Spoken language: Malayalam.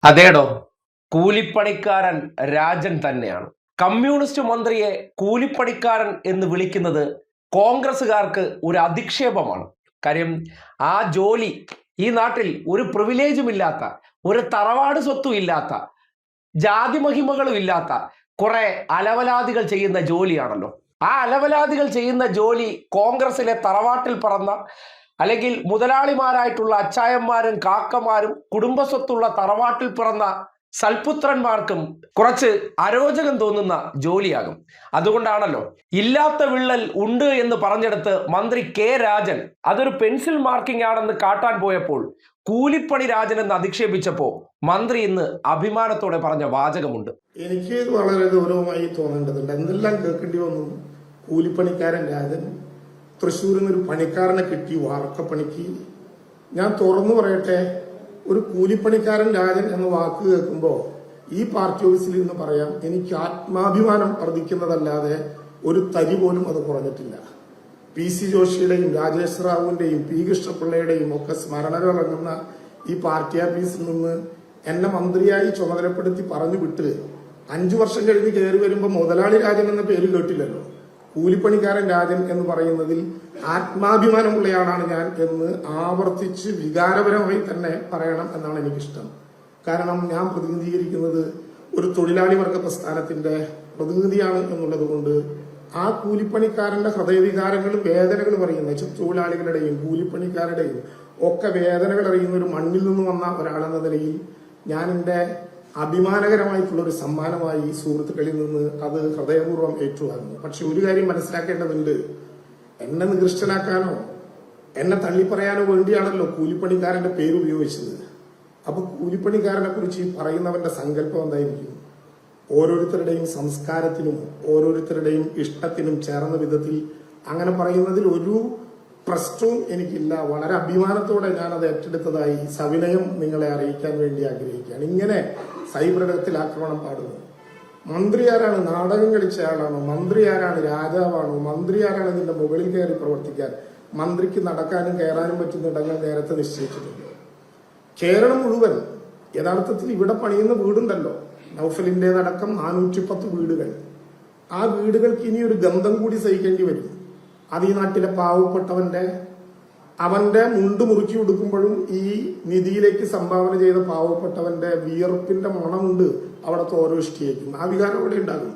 അതേടോ, കൂലിപ്പണിക്കാരൻ രാജൻ തന്നെയാണ്. കമ്മ്യൂണിസ്റ്റ് മന്ത്രിയെ കൂലിപ്പണിക്കാരൻ എന്ന് വിളിക്കുന്നത് കോൺഗ്രസുകാർക്ക് ഒരു അധിക്ഷേപമാണ്. കാര്യം ആ ജോലി ഈ നാട്ടിൽ ഒരു പ്രിവിലേജും ഇല്ലാത്ത, ഒരു തറവാട് സ്വത്തും ഇല്ലാത്ത, ജാതി മഹിമകളും ഇല്ലാത്ത കുറെ അലവലാദികൾ ചെയ്യുന്ന ജോലിയാണല്ലോ. ആ അലവലാദികൾ ചെയ്യുന്ന ജോലി കോൺഗ്രസിലെ തറവാട്ടിൽ പറന്ന അല്ലെങ്കിൽ മുതലാളിമാരായിട്ടുള്ള അച്ചായന്മാരും കാക്കമാരും കുടുംബസ്വത്തുള്ള തറവാട്ടിൽ പിറന്ന സൽപുത്രന്മാർക്കും കുറച്ച് അരോചകം തോന്നുന്ന ജോലിയാകും. അതുകൊണ്ടാണല്ലോ ഇല്ലാത്ത വിള്ളൽ ഉണ്ട് എന്ന് പറഞ്ഞെടുത്ത് മന്ത്രി കെ രാജൻ അതൊരു പെൻസിൽ മാർക്കിംഗ് ആണെന്ന് കാട്ടാൻ പോയപ്പോൾ കൂലിപ്പണി രാജൻ എന്ന് അധിക്ഷേപിച്ചപ്പോ മന്ത്രി ഇന്ന് അഭിമാനത്തോടെ പറഞ്ഞ വാചകമുണ്ട്. എനിക്ക് വളരെ ഗൗരവമായി തോന്നേണ്ടതുണ്ട്. എന്തെല്ലാം കേൾക്കേണ്ടി വന്നു. കൂലിപ്പണിക്കാരൻ രാജൻ തൃശ്ശൂരിൽ നിന്നൊരു പണിക്കാരനെ കിട്ടി വാർക്കപ്പണിക്ക്. ഞാൻ തുറന്നു പറയട്ടെ, ഒരു കൂലിപ്പണിക്കാരൻ രാജൻ എന്ന വാക്ക് കേൾക്കുമ്പോൾ ഈ പാർട്ടി ഓഫീസിൽ നിന്ന് പറയാം, എനിക്ക് ആത്മാഭിമാനം വർദ്ധിക്കുന്നതല്ലാതെ ഒരു തരി പോലും അത് കുറഞ്ഞിട്ടില്ല. PC ജോഷിയുടെയും രാജേഷ് റാവുവിന്റെയും P കൃഷ്ണപിള്ളയുടെയും ഒക്കെ സ്മരണകൾ ഇറങ്ങുന്ന ഈ പാർട്ടി ഓഫീസിൽ നിന്ന് എന്നെ മന്ത്രിയായി ചുമതലപ്പെടുത്തി പറഞ്ഞു വിട്ട് 5 വർഷം കഴിഞ്ഞ് കയറി വരുമ്പോൾ മുതലാളി രാജൻ എന്ന പേര് കേട്ടില്ലല്ലോ. കൂലിപ്പണിക്കാരൻ രാജൻ എന്ന് പറയുന്നതിൽ ആത്മാഭിമാനമുള്ളയാളാണ് ഞാൻ എന്ന് ആവർത്തിച്ച് വികാരപരമായി തന്നെ പറയണം എന്നാണ് എനിക്കിഷ്ടം. കാരണം ഞാൻ പ്രതിനിധീകരിക്കുന്നത് ഒരു തൊഴിലാളി വർഗ പ്രസ്ഥാനത്തിന്റെ പ്രതിനിധിയാണ് എന്നുള്ളത് കൊണ്ട് ആ കൂലിപ്പണിക്കാരന്റെ ഹൃദയവികാരങ്ങളും വേദനകളും അറിയുന്ന തൊഴിലാളികളുടെയും കൂലിപ്പണിക്കാരുടെയും ഒക്കെ വേദനകൾ അറിയുന്ന ഒരു മണ്ണിൽ നിന്ന് വന്ന ഒരാളെന്ന നിലയിൽ ഞാൻ എന്റെ അഭിമാനകരമായിട്ടുള്ള ഒരു സമ്മാനമായി സുഹൃത്തുക്കളിൽ നിന്ന് അത് ഹൃദയപൂർവ്വം ഏറ്റുവാങ്ങുന്നു. പക്ഷെ ഒരു കാര്യം മനസ്സിലാക്കേണ്ടതുണ്ട്, എന്നെ നികൃഷ്ടനാക്കാനോ എന്നെ തള്ളിപ്പറയാനോ വേണ്ടിയാണല്ലോ കൂലിപ്പണിക്കാരന്റെ പേര് ഉപയോഗിച്ചത്. അപ്പൊ കൂലിപ്പണിക്കാരനെ കുറിച്ച് പറയുന്നവന്റെ സങ്കല്പം എന്തായിരിക്കും? ഓരോരുത്തരുടെയും സംസ്കാരത്തിനും ഓരോരുത്തരുടെയും ഇഷ്ടത്തിനും ചേർന്ന വിധത്തിൽ അങ്ങനെ പറയുന്നതിൽ ഒരു പ്രശ്നവും എനിക്കില്ല. വളരെ അഭിമാനത്തോടെ ഞാൻ അത് ഏറ്റെടുത്തതായി സവിനയം നിങ്ങളെ അറിയിക്കാൻ വേണ്ടി ആഗ്രഹിക്കുകയാണ്. ഇങ്ങനെ സൈബറിടത്തിൽ ആക്രമണം പാടുന്നു. മന്ത്രി ആരാണ്? നാടകം കളിച്ച ആളാണോ? മന്ത്രി ആരാണ്? രാജാവാണോ? മന്ത്രി ആരാണ് ഇതിന്റെ മുകളിൽ കയറി പ്രവർത്തിക്കാൻ? മന്ത്രിക്ക് നടക്കാനും കയറാനും പറ്റുന്നിടങ്ങൾ നേരത്തെ നിശ്ചയിച്ചിട്ടുണ്ട്. കേരളം മുഴുവൻ യഥാർത്ഥത്തിൽ ഇവിടെ പണിയുന്ന വീടുണ്ടല്ലോ, നൗഫലിന്റേതടക്കം 410 വീടുകൾ. ആ വീടുകൾക്ക് ഇനി ഒരു ഗന്ധം കൂടി സഹിക്കേണ്ടി വരും. അത് ഈ നാട്ടിലെ പാവപ്പെട്ടവന്റെ അവന്റെ മുണ്ട് മുറുക്കി കൊടുക്കുമ്പോഴും ഈ നിധിയിലേക്ക് സംഭാവന ചെയ്ത പാവപ്പെട്ടവന്റെ വിയർപ്പിന്റെ മണമുണ്ട് അവിടുത്തെ ഓരോ ഇഷ്ടിയേക്കും. ആ വികാരം അവിടെ ഉണ്ടാകും.